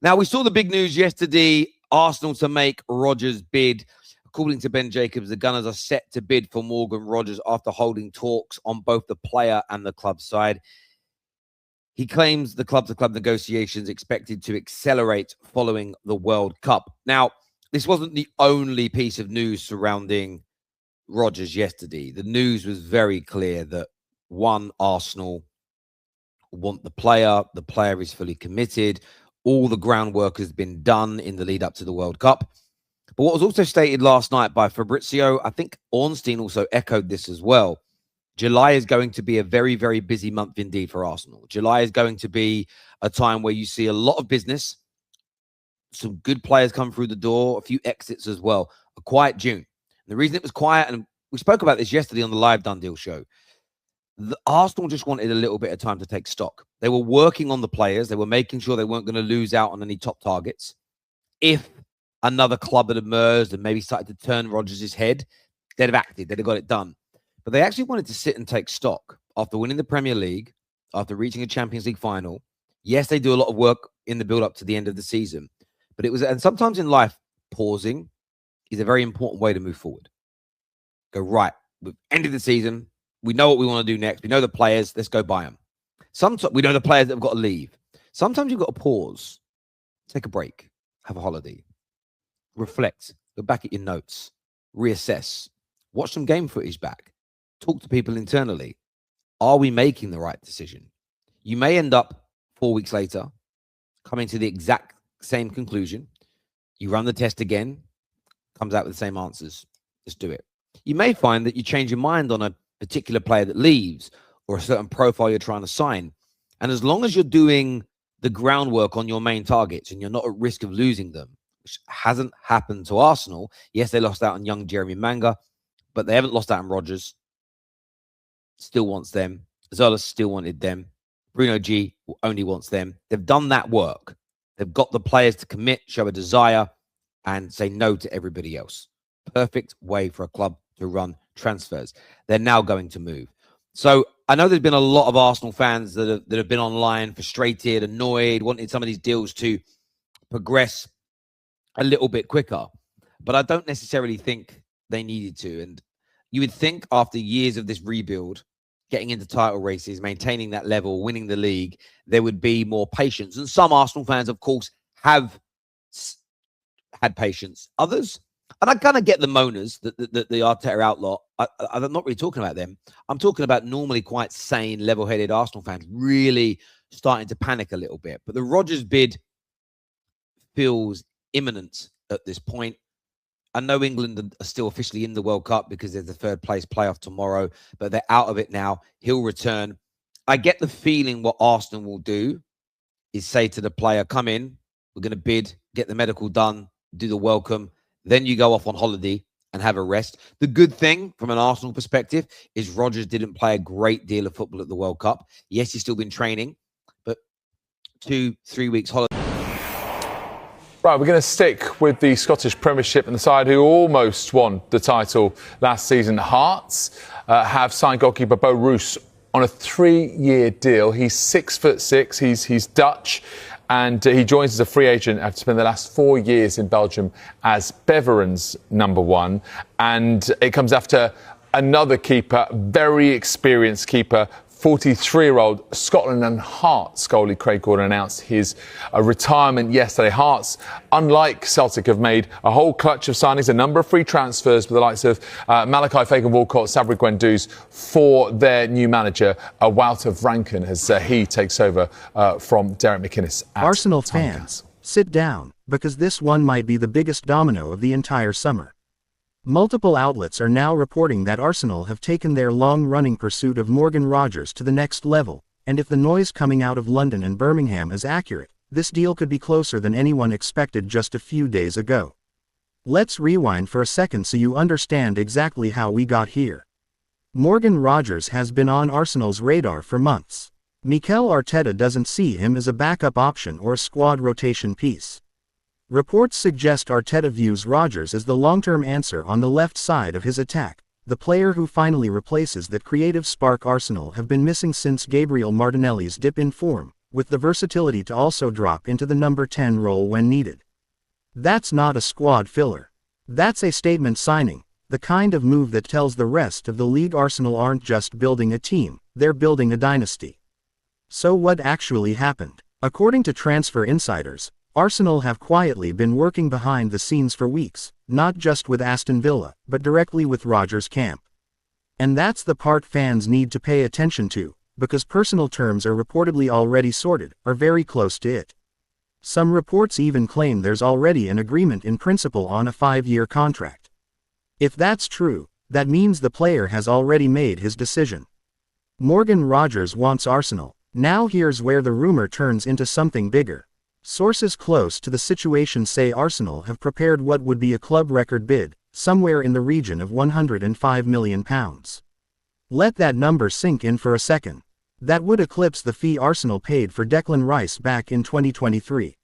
Now, we saw the big news yesterday, Arsenal to make Rodgers bid. According to Ben Jacobs, the Gunners are set to bid for Morgan Rodgers after holding talks on both the player and the club side. He claims the club-to-club negotiations expected to accelerate following the World Cup. Now, this wasn't the only piece of news surrounding Rodgers yesterday. The news was very clear that, one, Arsenal want the player is fully committed, all the groundwork has been done in the lead up to the World Cup. But what was also stated last night by Fabrizio, I think Ornstein also echoed this as well. July is going to be a very, very busy month indeed for Arsenal. July is going to be a time where you see a lot of business, some good players come through the door, a few exits as well. A quiet June. And the reason it was quiet, and we spoke about this yesterday on the live Done Deal show, Arsenal just wanted a little bit of time to take stock. They were working on the players. They were making sure they weren't going to lose out on any top targets. If another club had emerged and maybe started to turn Rodgers' head, they'd have acted. They'd have got it done. But they actually wanted to sit and take stock after winning the Premier League, after reaching a Champions League final. Yes, they do a lot of work in the build-up to the end of the season. But it was, and sometimes in life, pausing is a very important way to move forward. Go, right, we've ended the season. We know what we want to do next. We know the players. Let's go buy them. Sometimes we know the players that have got to leave. Sometimes you've got to pause, take a break, have a holiday, reflect, go back at your notes, reassess, watch some game footage back, talk to people internally. Are we making the right decision? You may end up 4 weeks later coming to the exact same conclusion. You run the test again, comes out with the same answers. Let's do it. You may find that you change your mind on a particular player that leaves or a certain profile you're trying to sign. And as long as you're doing the groundwork on your main targets and you're not at risk of losing them, which hasn't happened to Arsenal. Yes, they lost out on young Jeremy Manga, but they haven't lost out on Rodgers. Still wants them. Zola still wanted them. Bruno G only wants them. They've done that work. They've got the players to commit, show a desire, and say no to everybody else. Perfect way for a club to run transfers. They're now going to move. So I know there's been a lot of Arsenal fans that have been online, frustrated, annoyed, wanting some of these deals to progress a little bit quicker. But I don't necessarily think they needed to. And you would think after years of this rebuild, getting into title races, maintaining that level, winning the league, there would be more patience. And some Arsenal fans, of course, have had patience. Others, and I kind of get the moaners, the Arteta outlaw. I'm not really talking about them. I'm talking about normally quite sane, level-headed Arsenal fans really starting to panic a little bit. But the Rodgers bid feels imminent at this point. I know England are still officially in the World Cup because there's a third place playoff tomorrow, but they're out of it now. He'll return. I get the feeling what Arsenal will do is say to the player, come in, we're going to bid, get the medical done, do the welcome. Then you go off on holiday and have a rest. The good thing from an Arsenal perspective is Rodgers didn't play a great deal of football at the World Cup. Yes, he's still been training, but 2-3 weeks holiday. Right, we're going to stick with the Scottish Premiership and the side who almost won the title last season. Hearts have signed goalkeeper Bo Roos on a 3-year deal. He's 6'6". He's Dutch, and he joins as a free agent after spending the last 4 years in Belgium as Beveren's number one. And it comes after another keeper, very experienced keeper, 43-year-old Scotland and Hearts goalie Craig Gordon announced his retirement yesterday. Hearts, unlike Celtic, have made a whole clutch of signings, a number of free transfers with the likes of Malachi Fagan-Walcott, Sabri Guendouzi for their new manager, Wouter Vranken, as he takes over from Derek McInnes. Arsenal fans, sit down, because this one might be the biggest domino of the entire summer. Multiple outlets are now reporting that Arsenal have taken their long-running pursuit of Morgan Rodgers to the next level, and if the noise coming out of London and Birmingham is accurate, this deal could be closer than anyone expected just a few days ago. Let's rewind for a second so you understand exactly how we got here. Morgan Rodgers has been on Arsenal's radar for months. Mikel Arteta doesn't see him as a backup option or a squad rotation piece. Reports suggest Arteta views Rodgers as the long-term answer on the left side of his attack, the player who finally replaces that creative spark Arsenal have been missing since Gabriel Martinelli's dip in form, with the versatility to also drop into the number 10 role when needed. That's not a squad filler. That's a statement signing, the kind of move that tells the rest of the league Arsenal aren't just building a team, they're building a dynasty. So what actually happened? According to transfer insiders, Arsenal have quietly been working behind the scenes for weeks, not just with Aston Villa, but directly with Rodgers' camp. And that's the part fans need to pay attention to, because personal terms are reportedly already sorted, or very close to it. Some reports even claim there's already an agreement in principle on a 5-year contract. If that's true, that means the player has already made his decision. Morgan Rodgers wants Arsenal. Now here's where the rumor turns into something bigger. Sources close to the situation say Arsenal have prepared what would be a club record bid, somewhere in the region of £105 million. Let that number sink in for a second. That would eclipse the fee Arsenal paid for Declan Rice back in 2023.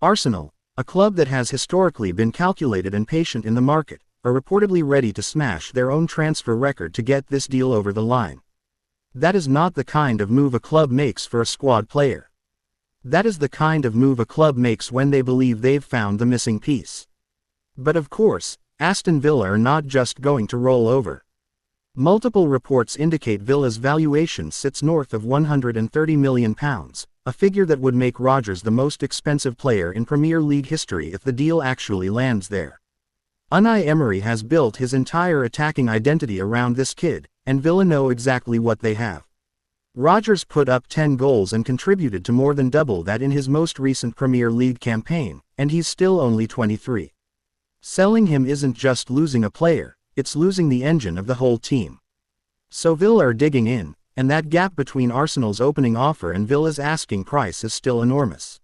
Arsenal, a club that has historically been calculated and patient in the market, are reportedly ready to smash their own transfer record to get this deal over the line. That is not the kind of move a club makes for a squad player. That is the kind of move a club makes when they believe they've found the missing piece. But of course, Aston Villa are not just going to roll over. Multiple reports indicate Villa's valuation sits north of £130 million, a figure that would make Rodgers the most expensive player in Premier League history if the deal actually lands there. Unai Emery has built his entire attacking identity around this kid, and Villa know exactly what they have. Rodgers put up 10 goals and contributed to more than double that in his most recent Premier League campaign, and he's still only 23. Selling him isn't just losing a player, it's losing the engine of the whole team. So Villa are digging in, and that gap between Arsenal's opening offer and Villa's asking price is still enormous.